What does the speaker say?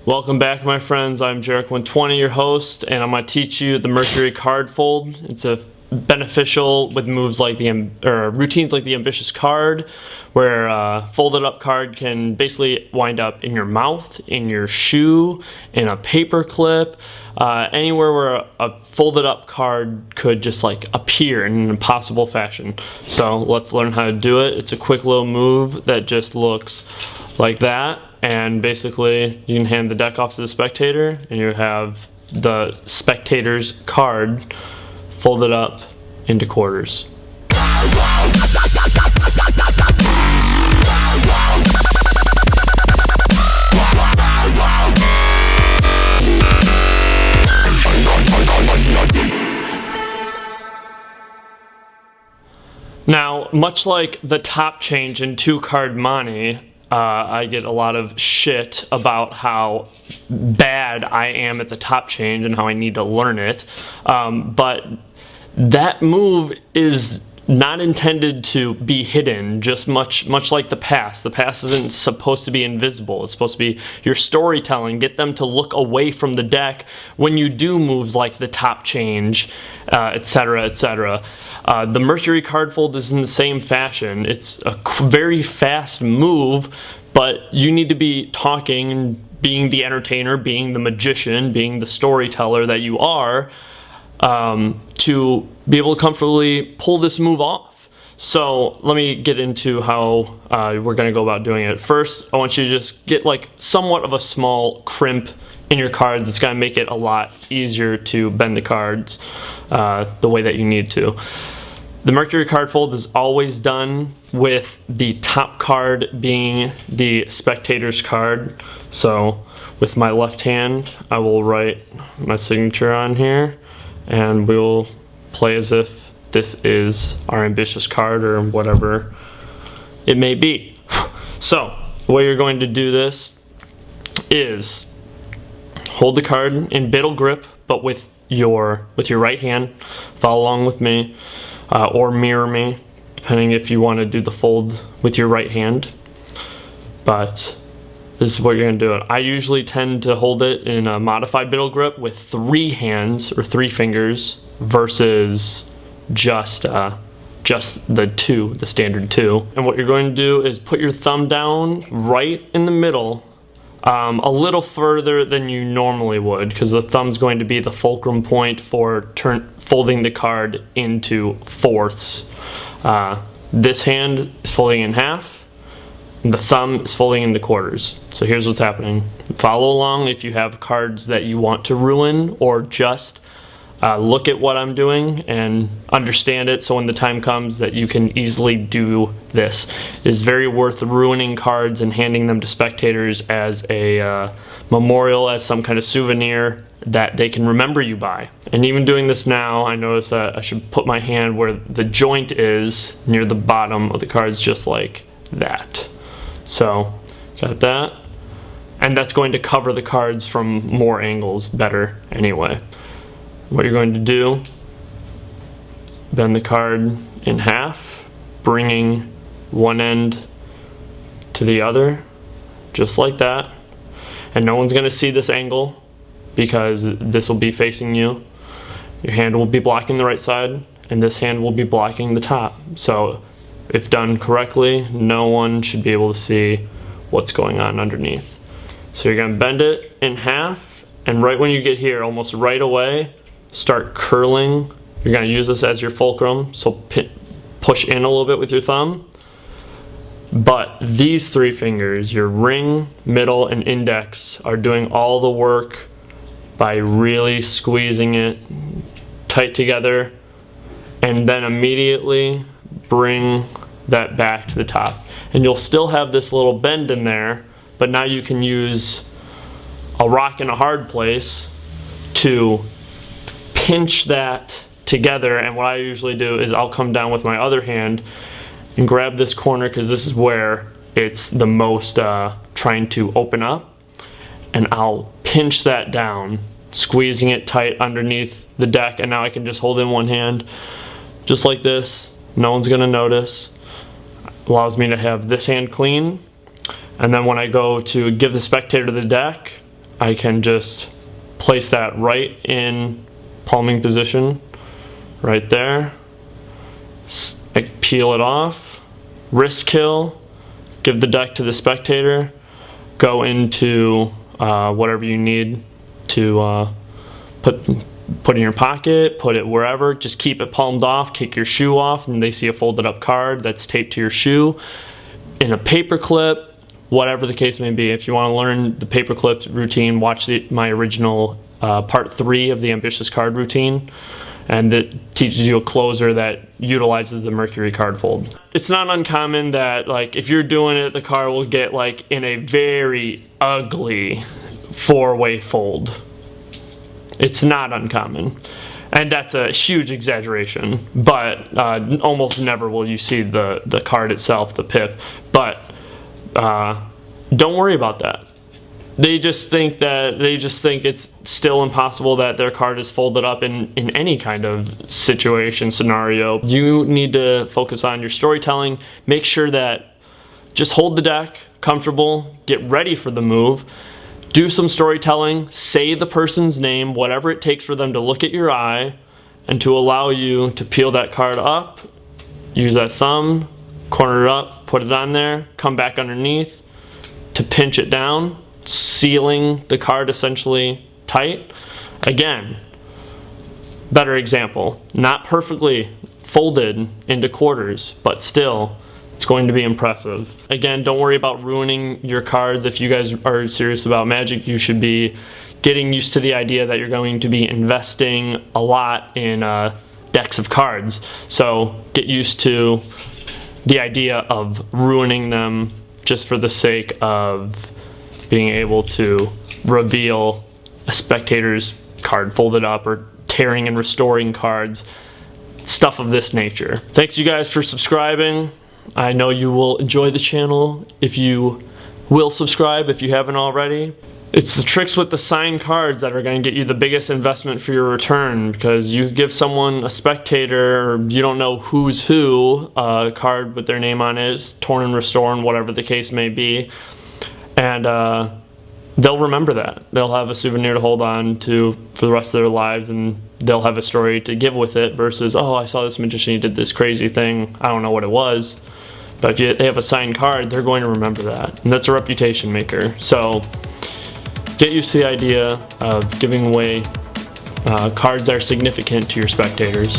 Welcome back, my friends. I'm Jarek120, your host, and I'm going to teach you the Mercury card fold. It's beneficial with moves like routines like the ambitious card, where a folded up card can basically wind up in your mouth, in your shoe, in a paper clip, anywhere where a folded up card could just like appear in an impossible fashion. So let's learn how to do it. It's a quick little move that just looks like that. And basically, you can hand the deck off to the spectator, and you have the spectator's card folded up into quarters. Now, much like the top change in 2-card money, I get a lot of shit about how bad I am at the top change and how I need to learn it. But that move is not intended to be hidden, just much like the pass. The pass isn't supposed to be invisible. It's supposed to be your storytelling. Get them to look away from the deck when you do moves like the top change, etc., etc. The Mercury card fold is in the same fashion. It's a very fast move, but you need to be talking and being the entertainer, being the magician, being the storyteller that you are, to be able to comfortably pull this move off. So let me get into how we're going to go about doing it. First, I want you to just get like somewhat of a small crimp in your cards. It's going to make it a lot easier to bend the cards the way that you need to. The Mercury card fold is always done with the top card being the spectator's card. So with my left hand, I will write my signature on here, and we will play as if this is our ambitious card or whatever it may be. So the way you're going to do this is hold the card in biddle grip, but with your right hand. Follow along with me, or mirror me, depending if you want to do the fold with your right hand. But this is what you're going to do it. I usually tend to hold it in a modified biddle grip with 3 hands or 3 fingers versus just the standard 2. And what you're going to do is put your thumb down right in the middle, a little further than you normally would, because the thumb's going to be the fulcrum point for folding the card into fourths. This hand is folding in half, and the thumb is folding into quarters. So here's what's happening. Follow along if you have cards that you want to ruin, or just look at what I'm doing and understand it, so when the time comes that you can easily do this. It is very worth ruining cards and handing them to spectators as a memorial, as some kind of souvenir that they can remember you by. And even doing this now, I notice that I should put my hand where the joint is near the bottom of the cards, just like that. So, got that? And that's going to cover the cards from more angles better anyway. What you're going to do, bend the card in half, bringing one end to the other, just like that. And no one's going to see this angle because this will be facing you. Your hand will be blocking the right side, and this hand will be blocking the top. So if done correctly, no one should be able to see what's going on underneath. So you're going to bend it in half, and right when you get here, almost right away, start curling. You're going to use this as your fulcrum, so push in a little bit with your thumb. But these 3 fingers, your ring, middle, and index, are doing all the work by really squeezing it tight together, and then immediately bring that back to the top. And you'll still have this little bend in there, but now you can use a rock in a hard place to pinch that together. And what I usually do is I'll come down with my other hand and grab this corner, because this is where it's the most trying to open up, and I'll pinch that down, squeezing it tight underneath the deck. And now I can just hold in one hand just like this. No one's gonna notice. Allows me to have this hand clean, and then when I go to give the spectator the deck, I can just place that right in palming position, right there. Peel it off, wrist kill, give the deck to the spectator, go into whatever you need to put in your pocket, put it wherever, just keep it palmed off, kick your shoe off, and they see a folded up card that's taped to your shoe in a paper clip, whatever the case may be. If you want to learn the paper clip routine, watch my original part 3 of the ambitious card routine, and it teaches you a closer that utilizes the Mercury card fold. It's not uncommon that, like, if you're doing it, the card will get like in a very ugly 4-way fold. It's not uncommon, and that's a huge exaggeration, but almost never will you see the card itself, the pip. But don't worry about that. They just think it's still impossible that their card is folded up in any kind of situation, scenario. You need to focus on your storytelling. Make sure that just hold the deck comfortable, get ready for the move, do some storytelling, say the person's name, whatever it takes for them to look at your eye and to allow you to peel that card up, use that thumb, corner it up, put it on there, come back underneath to pinch it down, sealing the card essentially tight. Again, better example, not perfectly folded into quarters, but still it's going to be impressive. Again, don't worry about ruining your cards. If you guys are serious about Magic, you should be getting used to the idea that you're going to be investing a lot in decks of cards. So get used to the idea of ruining them just for the sake of being able to reveal a spectator's card folded up, or tearing and restoring cards, stuff of this nature. Thanks you guys for subscribing. I know you will enjoy the channel if you will subscribe if you haven't already. It's the tricks with the signed cards that are going to get you the biggest investment for your return, because you give someone a spectator, or you don't know who's who, a card with their name on it, torn and restored, whatever the case may be, and they'll remember that. They'll have a souvenir to hold on to for the rest of their lives, and they'll have a story to give with it, versus, oh, I saw this magician, he did this crazy thing, I don't know what it was. But if they have a signed card, they're going to remember that, and that's a reputation maker. So get used to the idea of giving away cards that are significant to your spectators.